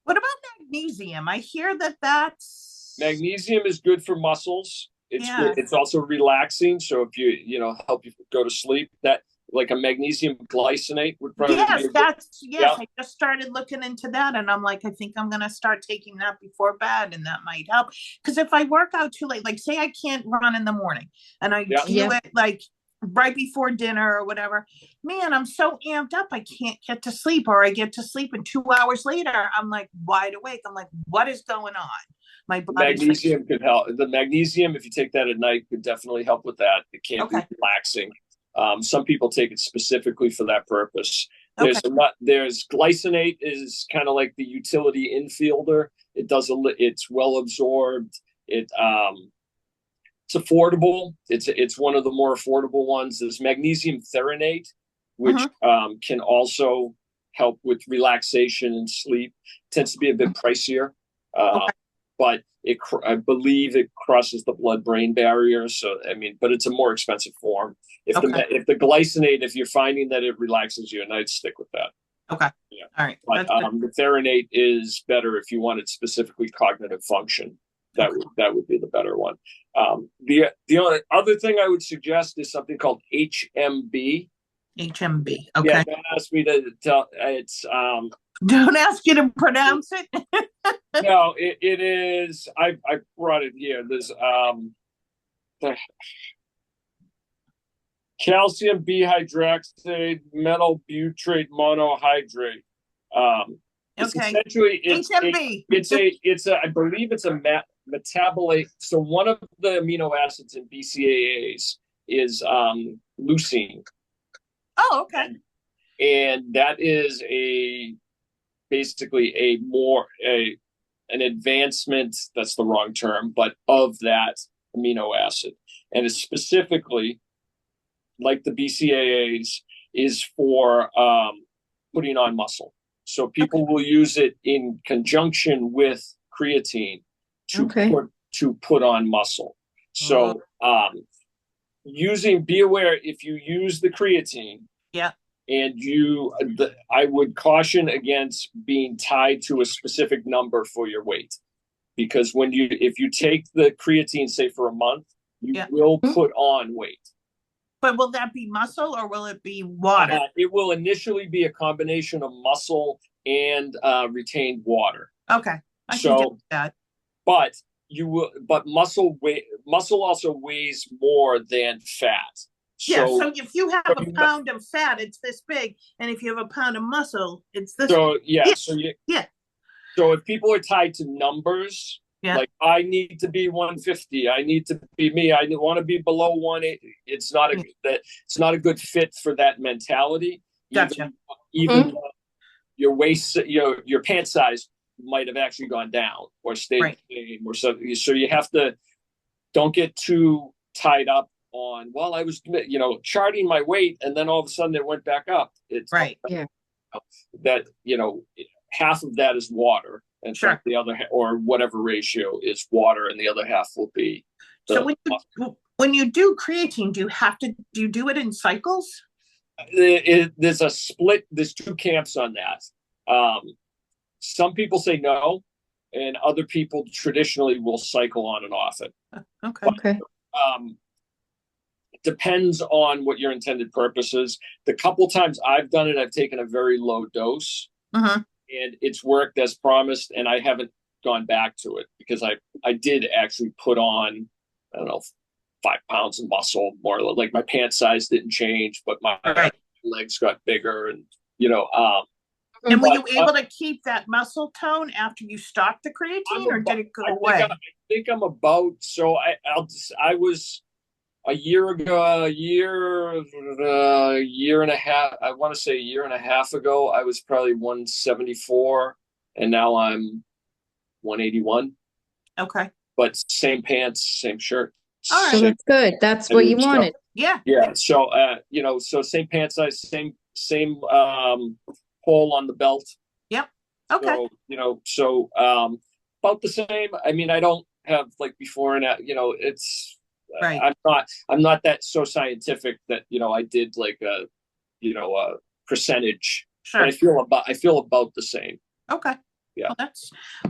what about magnesium? I hear that's magnesium is good for muscles. It's good. It's also relaxing. So if you help you go to sleep, that like a magnesium glycinate would probably be I just started looking into that, and I'm like, I think I'm gonna start taking that before bed, and that might help. Because if I work out too late, like say I can't run in the morning and I do it like right before dinner or whatever, man, I'm so amped up I can't get to sleep, or I get to sleep and 2 hours later I'm like wide awake. I'm like, what is going on? My magnesium could help. The magnesium, if you take that at night, could definitely help with that. It can be relaxing. Some people take it specifically for that purpose. Okay. There's glycinate is kind of like the utility infielder. It's well absorbed. It's affordable. It's one of the more affordable ones. There's magnesium threonate, which can also help with relaxation and sleep. Tends to be a bit pricier, but I believe it crosses the blood-brain barrier. So I mean, but it's a more expensive form. If the glycinate, if you're finding that it relaxes you, and I'd stick with that. Okay. Yeah. All right. But the threonate is better if you wanted specifically cognitive function. That would be the better one. The only other thing I would suggest is something called HMB. HMB. Okay. Yeah, don't ask me to tell. It's Don't ask you to pronounce it. no, it is. I brought it here. There's the calcium bihydroxide metal butyrate monohydrate. It's essentially HMB. It's a I believe it's a metabolite. So one of the amino acids in BCAAs is leucine. Oh, okay. And that is basically an advancement, that's the wrong term, but of that amino acid. And it's specifically, like the BCAAs, is for putting on muscle. So people will use it in conjunction with creatine to put on muscle. So be aware if you use the creatine. Yeah. And I would caution against being tied to a specific number for your weight, because if you take the creatine, say for a month, you will put on weight. But will that be muscle or will it be water? It will initially be a combination of muscle and retained water. Okay, I can get that. But muscle also weighs more than fat. Yeah, so if you have a pound of fat, it's this big, and if you have a pound of muscle, it's this. So yeah, So if people are tied to numbers, like I need to be 150, I need to be me, I want to be below 180. It's not a good fit for that mentality. Gotcha. Even your waist, your pant size might have actually gone down or stayed the same or something. So you have to don't get too tied up on, well, I was, charting my weight and then all of a sudden it went back up. It's that, half of that is water and the other, or whatever ratio is water, and the other half will be. So when you do creatine, do you do it in cycles? There's a split. There's two camps on that. Some people say no, and other people traditionally will cycle on and off it. Okay. Depends on what your intended purpose is. The couple times I've done it, I've taken a very low dose, and it's worked as promised, and I haven't gone back to it because I did actually put on, I don't know, 5 pounds of muscle, more like my pant size didn't change, but my legs got bigger, and and were you able to keep that muscle tone after you stopped the creatine, or did it go away? I think I'm about, so I was a year and a half, I want to say a year and a half ago, I was probably 174, and now I'm 181. Okay. But same pants, same shirt. All right. So that's good. That's what you wanted. Yeah. Yeah. So, so same pant size, same hole on the belt. Yep. Okay. So, about the same. I mean, I don't have like before and it's, I'm not that so scientific that I did like a percentage. Sure. But I feel about the same. Okay. Yeah.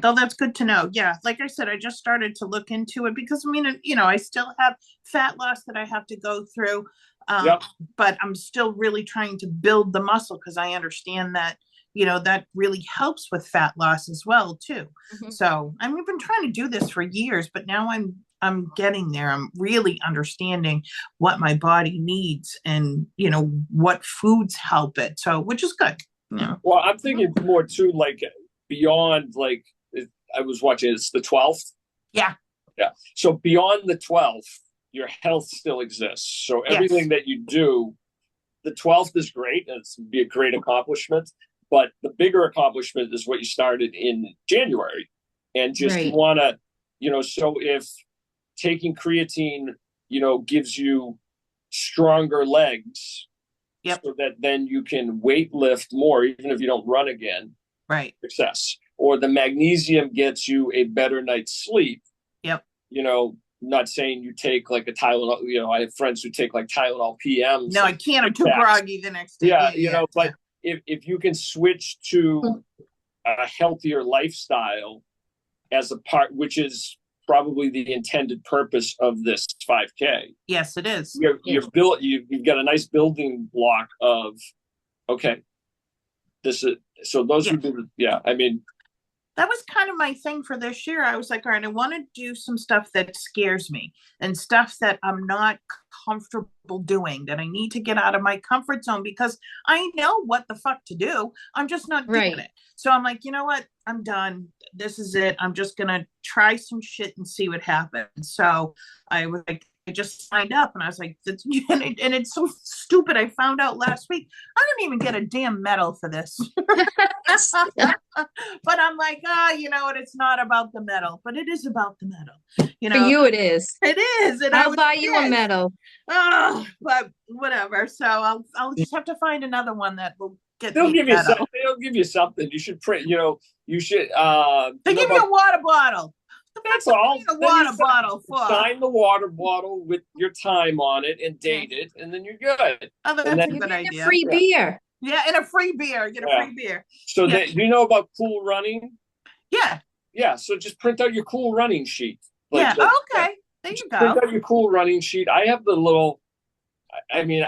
Well, that's good to know. Yeah, like I said, I just started to look into it because I still have fat loss that I have to go through, but I'm still really trying to build the muscle because I understand that that really helps with fat loss as well too. So I've been trying to do this for years, but now I'm getting there. I'm really understanding what my body needs and, what foods help it. So, which is good. Well, I'm thinking more too, like beyond, like I was watching, it's the 12th. Yeah. Yeah. So beyond the 12th, your health still exists. So everything that you do the 12th is great. It's be a great accomplishment, but the bigger accomplishment is what you started in January, and just Right. you want to, so if taking creatine, gives you stronger legs, Yep. so that then you can weight lift more, even if you don't run again. Right. Success. Or the magnesium gets you a better night's sleep. Yep. Not saying you take like a Tylenol, I have friends who take like Tylenol PMs. No, I can't. I'm too groggy the next day. Yeah, but if you can switch to a healthier lifestyle as a part, which is probably the intended purpose of this 5K. Yes, it is. You've got a nice building block of, okay, this is, so those would be, I mean, that was kind of my thing for this year. I was like, all right, I want to do some stuff that scares me and stuff that I'm not comfortable doing, that I need to get out of my comfort zone because I know what the fuck to do. I'm just not doing it. So I'm like, you know what? I'm done. This is it. I'm just going to try some shit and see what happens. So I was like, I just signed up and I was like, and it's so stupid. I found out last week, I don't even get a damn medal for this. But I'm like, you know what? It's not about the medal, but it is about the medal. For you, it is. It is. And I'll buy you a medal. But whatever. So I'll just have to find another one that will get they'll me give a medal. they'll give you something. You should print, you should they give you a water bottle. That's all. A water bottle for. Sign the water bottle with your time on it and date it, and then you're good. Oh, that's a good idea. A free beer. Yeah, and a free beer. Get a free beer. So do you know about Cool Running? Yeah. Yeah. So just print out your Cool Running sheet. Okay. There you go. Print out your Cool Running sheet. I have the little. I mean,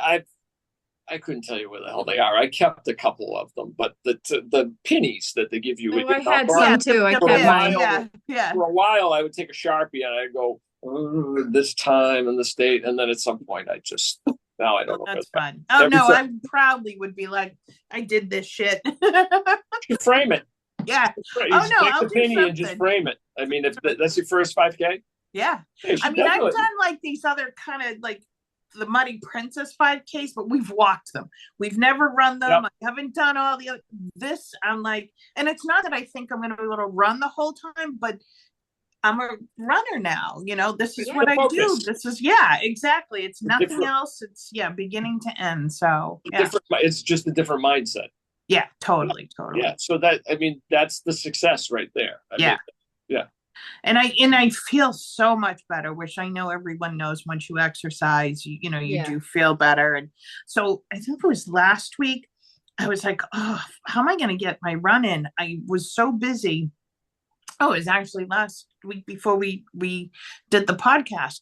I couldn't tell you where the hell they are. I kept a couple of them, but the pennies that they give you. I had some too. I kept mine. For a while, I would take a Sharpie and I'd go this time and this date, and then at some point, now I don't know. That's fun. Oh no, I proudly would be like, I did this shit. You frame it. Yeah. Oh no, take the penny and just frame it. I mean, if that's your first 5K. Yeah. I mean, I've done like these other kind of like the Muddy Princess 5Ks, but we've walked them. We've never run them. Yep. I haven't done all the other. This, I'm like, and it's not that I think I'm going to be able to run the whole time, but I'm a runner now. This is what I do. This is, exactly. It's nothing else. It's, beginning to end. So, it's just a different mindset. Yeah, totally. Yeah. So that's the success right there. I mean, And I feel so much better, which I know everyone knows once you exercise, you do feel better. And so I think it was last week, I was like, oh, how am I going to get my run in? I was so busy. Oh, it was actually last week before we did the podcast.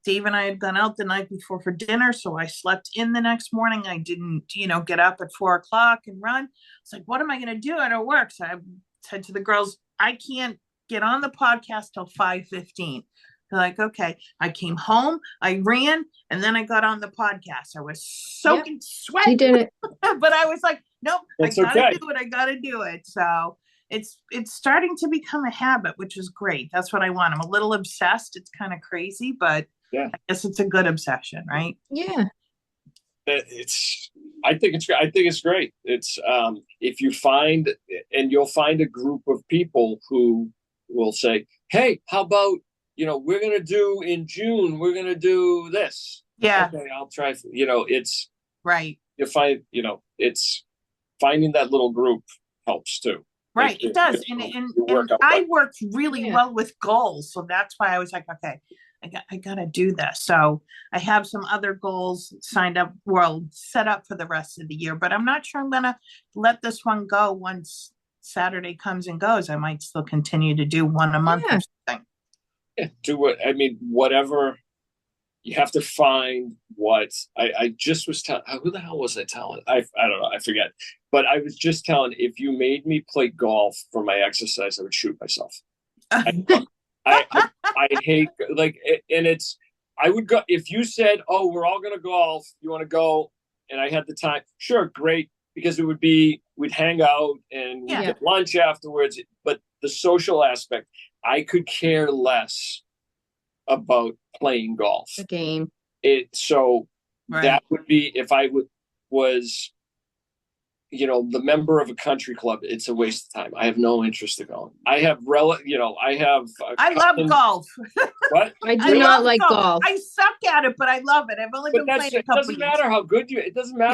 Dave and I had gone out the night before for dinner. So I slept in the next morning. I didn't, get up at 4:00 and run. It's like, what am I going to do? I don't work. So I said to the girls, I can't get on the podcast till 5:15. They're like, okay. I came home, I ran, and then I got on the podcast. I was soaking sweat. You did it. But I was like, nope, I gotta do it. I gotta do it. So it's starting to become a habit, which is great. That's what I want. I'm a little obsessed. It's kind of crazy, but I guess it's a good obsession, right? Yeah. I think it's great. It's if you find, and you'll find a group of people who will say, hey, how about, we're going to do in June, we're going to do this. Yeah. Okay, I'll try. It's right. You find, it's finding that little group helps too. Right. It does. And I worked really well with goals. So that's why I was like, okay, I got to do this. So I have some other goals signed up, set up for the rest of the year, but I'm not sure I'm going to let this one go once Saturday comes and goes. I might still continue to do one a month or something. Yeah, do what, whatever. You have to find what I just was telling. Who the hell was I telling? I don't know. I forget. But I was just telling, if you made me play golf for my exercise, I would shoot myself. I hate, like, and I would go, if you said, oh, we're all going to golf, you want to go? And I had the time. Sure. Great. Because it would be, we'd hang out and we'd get lunch afterwards. But the social aspect, I could care less about playing golf. The game. So Right. That would be if I was, the member of a country club. It's a waste of time. I have no interest in going. I have I love golf. What? I do not like golf. golf. I suck at it, but I love it. I've only been playing a couple it doesn't matter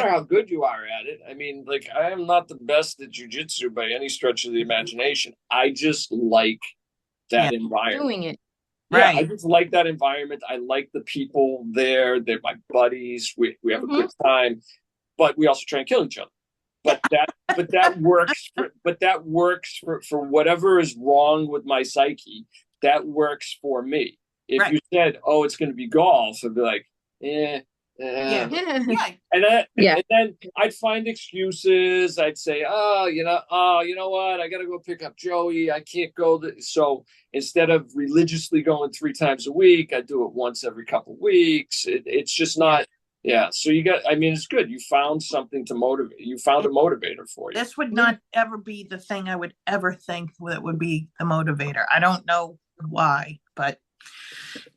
how good you are at it. I mean, like, I am not the best at jujitsu by any stretch of the imagination. I just like that environment. Doing it. Yeah, Right. I just like that environment. I like the people there. They're my buddies. We have a good time, but we also try and kill each other. But that works for whatever is wrong with my psyche. That works for me. If you said, "Oh, it's going to be golf," I'd be like, Yeah. And then I'd find excuses. I'd say, you know what? I got to go pick up Joey. I can't go. So instead of religiously going 3 times a week, I do it once every couple of weeks. It's just not. Yeah. So it's good. You found something to motivate. You found a motivator for you. This would not ever be the thing I would ever think that would be the motivator. I don't know why, but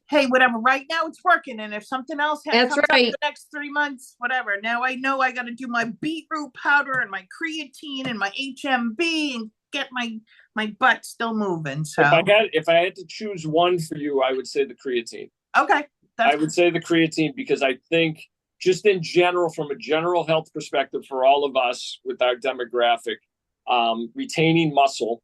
hey, whatever. Right now it's working. And if something else happens up the next 3 months, whatever. Now I know I got to do my beetroot powder and my creatine and my HMB and get my butt still moving. So if I had to choose one for you, I would say the creatine. Okay. I would say the creatine because I think just in general, from a general health perspective for all of us with our demographic, retaining muscle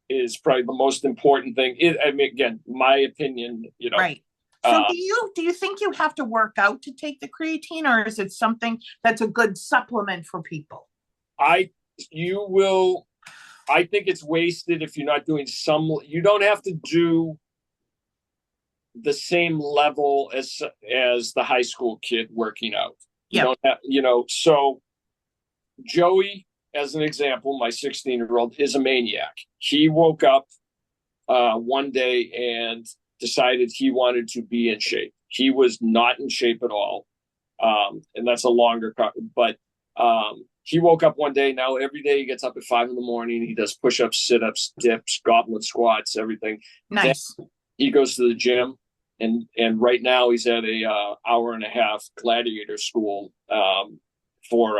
is probably the most important thing. Again, my opinion, Right. So do you think you have to work out to take the creatine, or is it something that's a good supplement for people? I think it's wasted if you're not doing you don't have to do the same level as the high school kid working out. You don't have, so Joey, as an example, my 16-year-old is a maniac. He woke up one day and decided he wanted to be in shape. He was not in shape at all. And that's a longer, but he woke up one day. Now every day he gets up at 5 a.m. He does push-ups, sit-ups, dips, goblet squats, everything. Nice. Then he goes to the gym. And right now he's at a hour-and-a-half gladiator school for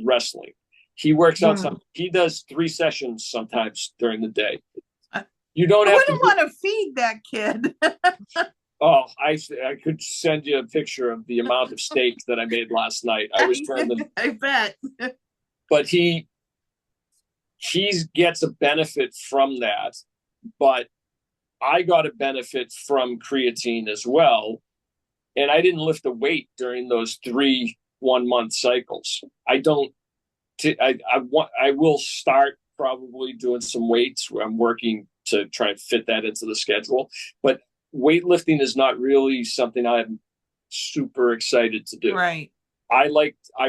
wrestling. He works out he does 3 sessions sometimes during the day. You don't have to want to feed that kid. Oh, I could send you a picture of the amount of steak that I made last night. I was trying to. I bet. But he gets a benefit from that, but I got a benefit from creatine as well, and I didn't lift a weight during those 3 1-month cycles. I will start probably doing some weights where I'm working to try and fit that into the schedule, but weightlifting is not really something I'm super excited to do. Right. I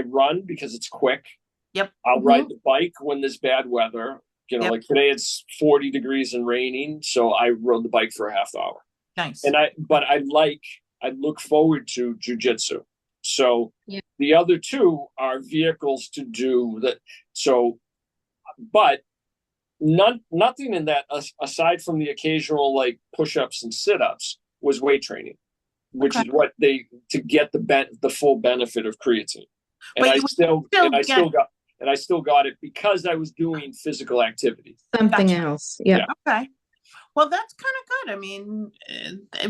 run because it's quick. Yep. I'll ride the bike when there's bad weather. Like today it's 40 degrees and raining, so I rode the bike for a half hour. Nice. And I look forward to jujitsu. So the other 2 are vehicles to do that. So, but nothing in that aside from the occasional like push-ups and sit-ups was weight training, which is what to get the full benefit of creatine. And I still got it because I was doing physical activity. Something else. Yeah. Okay. Well, that's kind of good. I mean,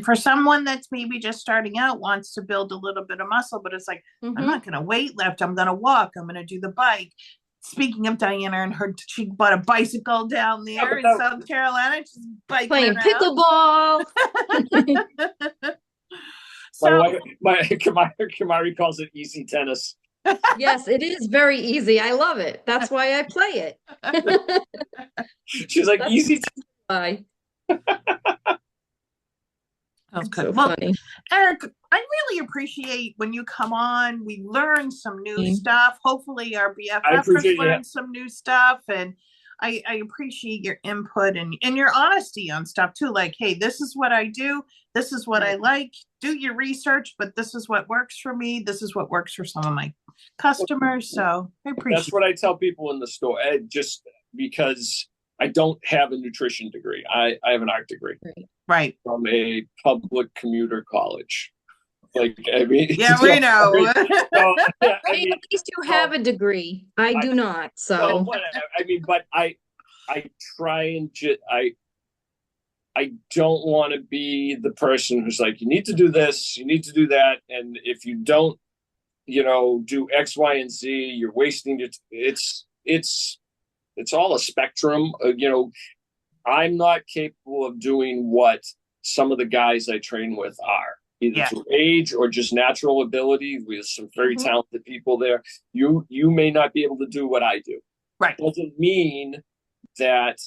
for someone that's maybe just starting out, wants to build a little bit of muscle, but it's like, I'm not going to weight lift. I'm going to walk. I'm going to do the bike. Speaking of Diana she bought a bicycle down there in South Carolina. She's biking playing around. Pickleball. So, Kamari calls it easy tennis. Yes, it is very easy. I love it. That's why I play it. She's like, easy. Bye. That's good. So Well, funny. Eric, I really appreciate when you come on. We learn some new stuff. Hopefully our BFFers learn some new stuff. And I appreciate your input and your honesty on stuff too. Like, hey, this is what I do. This is what I like. Do your research, but this is what works for me. This is what works for some of my customers. So I appreciate That's what I tell people in the store. Just because I don't have a nutrition degree. I have an art degree. Right. From a public commuter college. Like, I mean, Yeah, we know. so, yeah, I Hey, mean, at least you have a degree. I do not. no, So whatever. I mean, but I try and I don't want to be the person who's like, you need to do this, you need to do that, and if you don't, do X, Y, and Z, you're wasting your. It's all a spectrum. I'm not capable of doing what some of the guys I train with are, either through age or just natural ability. We have some very talented people there. You may not be able to do what I do. Right. Doesn't mean that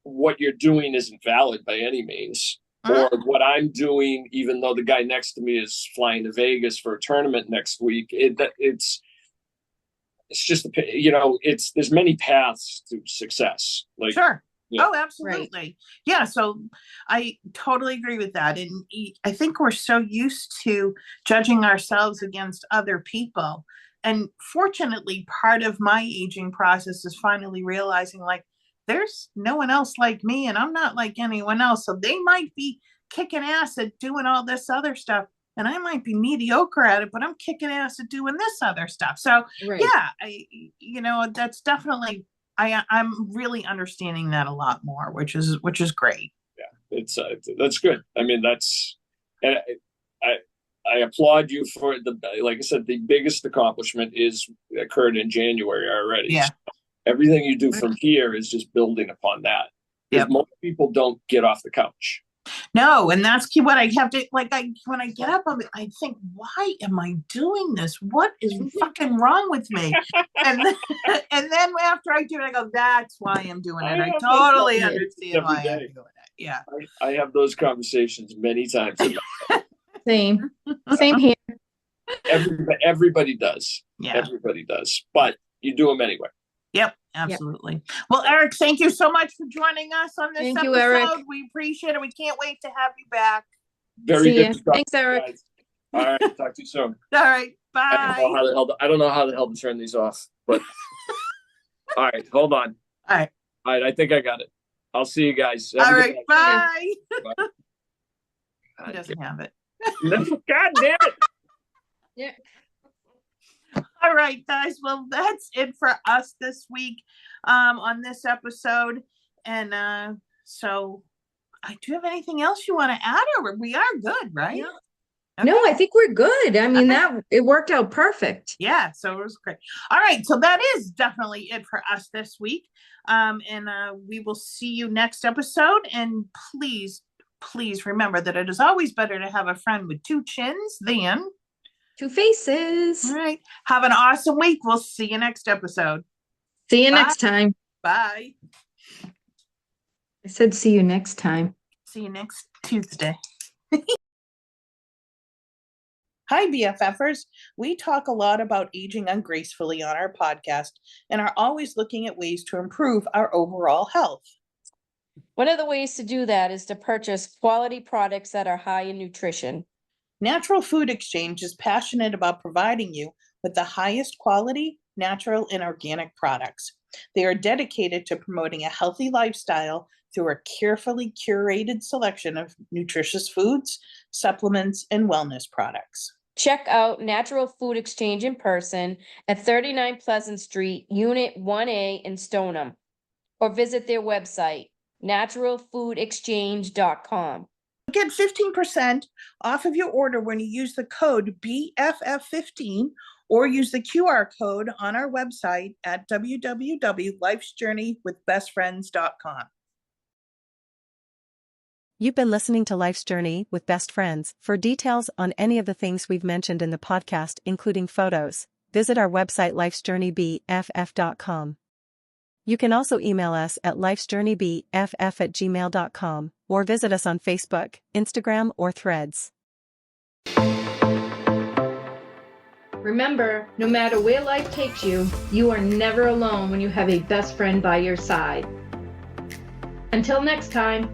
what you're doing isn't valid by any means. Or what I'm doing, even though the guy next to me is flying to Vegas for a tournament next week, it's just there's many paths to success. Like, sure. Yeah. Oh, absolutely. Yeah. So I totally agree with that. And I think we're so used to judging ourselves against other people. And fortunately, part of my aging process is finally realizing, like, there's no one else like me, and I'm not like anyone else. So they might be kicking ass at doing all this other stuff, and I might be mediocre at it, but I'm kicking ass at doing this other stuff. So yeah, that's definitely, I'm really understanding that a lot more, which is great. Yeah, that's good. I mean, and I applaud you for like I said, the biggest accomplishment occurred in January already. Yeah. So everything you do from here is just building upon that. Because most people don't get off the couch. No, and that's key. What I have to when I get up, I think, why am I doing this? What is fucking wrong with me? And then after I do it, I go, that's why I'm doing it. I totally understand why I'm doing it. Yeah, I have those conversations many times. same here. Everybody does. Yeah, everybody does. But you do them anyway. Yep, absolutely. Yep. Well, Eric, thank you so much for joining us on this episode. You, Eric. We appreciate it. We can't wait to have you back. Very good. Thanks, Eric. Guys. All right, talk to you soon. All right, bye. I don't know how the hell to turn these off, but all right, hold on. All right, I think I got it. I'll see you guys. All right, bye. Bye. He doesn't have it. God damn it. Yeah. All right, guys. Well, that's it for us this week on this episode. And so do you have anything else you want to add, or we are good, right? Yeah. Okay. No, I think we're good. I mean, it worked out perfect. Yeah, so it was great. All right, so that is definitely it for us this week. And we will see you next episode. And please remember that it is always better to have a friend with two chins than two faces. All right. Have an awesome week. We'll see you next episode. See you next time. Bye. I said see you next time. See you next Tuesday. Hi, BFFers. We talk a lot about aging ungracefully on our podcast and are always looking at ways to improve our overall health. One of the ways to do that is to purchase quality products that are high in nutrition. Natural Food Exchange is passionate about providing you with the highest quality, natural, and organic products. They are dedicated to promoting a healthy lifestyle through a carefully curated selection of nutritious foods, supplements, and wellness products. Check out Natural Food Exchange in person at 39 Pleasant Street, Unit 1A in Stoneham, or visit their website, naturalfoodexchange.com. Get 15% off of your order when you use the code BFF15 or use the QR code on our website at www.lifesjourneywithbestfriends.com. You've been listening to Life's Journey with Best Friends. For details on any of the things we've mentioned in the podcast, including photos, visit our website lifesjourneybff.com. You can also email us at lifesjourneybff@gmail.com or visit us on Facebook, Instagram, or Threads. Remember, no matter where life takes you, you are never alone when you have a best friend by your side. Until next time.